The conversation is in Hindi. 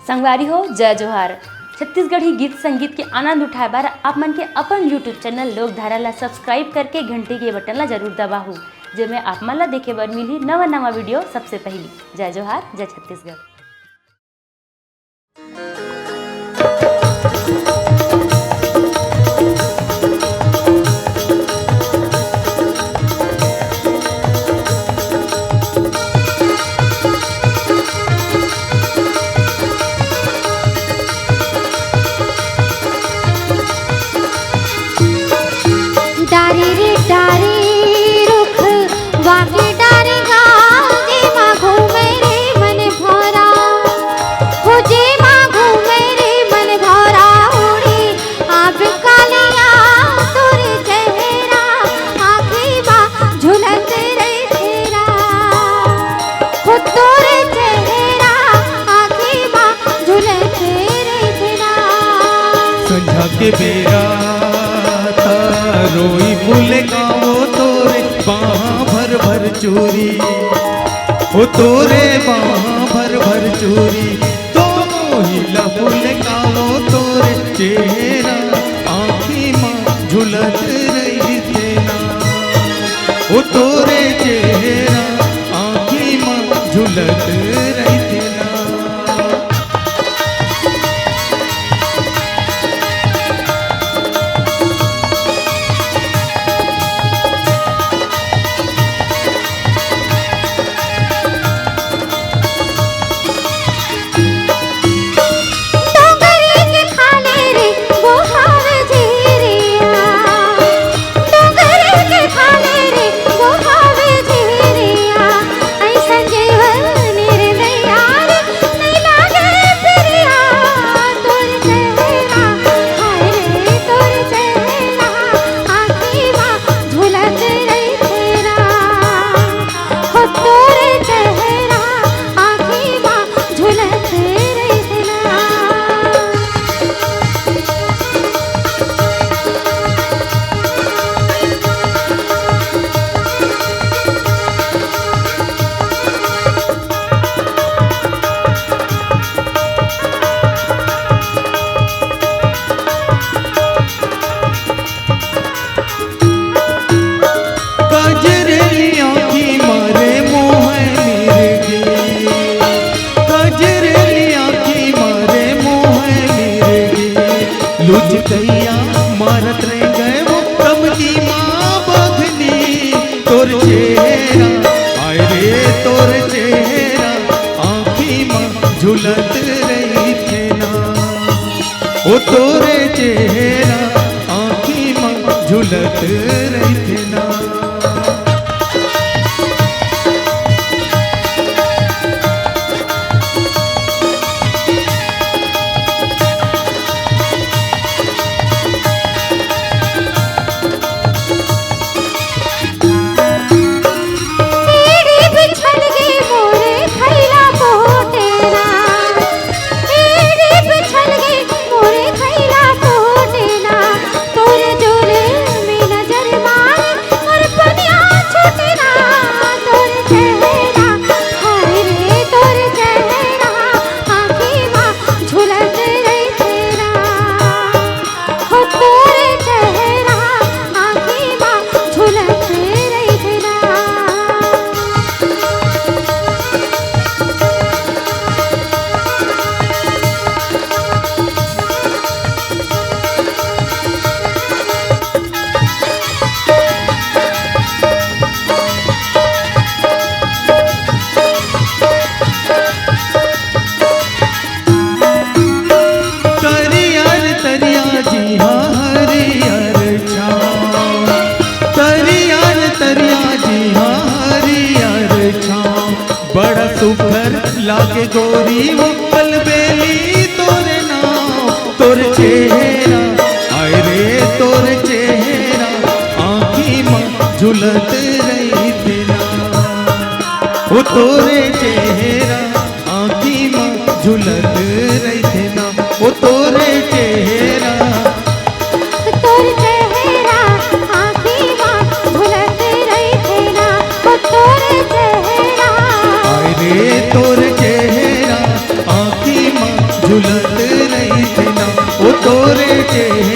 संगवारी हो जय जोहार। छत्तीसगढ़ी गीत संगीत के आनंद उठाए बार आप मन के अपन यूट्यूब चैनल लोकधारा ला सब्सक्राइब करके घंटी के बटन ला जरूर दबाहू, जेमे आप मन ला देखे बर मिली नवा नवा वीडियो सबसे पहली। जय जोहार, जय छत्तीसगढ़। डारी रे डारी रुख वाके डारी गाँव जे माँ घूमे रे मन भरा हो, जे माँ घूमे रे मन भरा उड़ी आप कालिया तोर चेहरा आँखी माँ झुलत रे तेरा हो, तोर चेहरा आँखी माँ झुलत रे तेरा। संझा के बेरा रोई फूले गाँव तोरे बाँ भर भर चोरी हो, तोरे बाँ भर भर चोरी तो मोहिला फूले गाँव तोरे चेहरा आँखी माँ झुलत रही तेना हो, तोरे चेहरा आँखी माँ झुलत रही तेना। लुचकैया मारत रह गए वो कमली माँ बधनी तोर चेहरा आय रे तोर चेहरा आँखी माँ झुलत रही थे ना ओ, तोरे चेहरा आँखी माँ झुलत रही थे ना। लागे गोरी वो अलबेली तोरे नाम तोरे चेहरा आय रे तोरे चेहरा आँखी माँ झुलत रही तेना वो, तोरे चेहरा आँखी माँ झुलत रही तेना वो, तोरे चेहरा आँखी माँ झुलत रही तेना वो, तोरे चेहरा आय रे तोर चेहरा आँखी माँ झूलत रही थे ना ओ तोरे चेहरा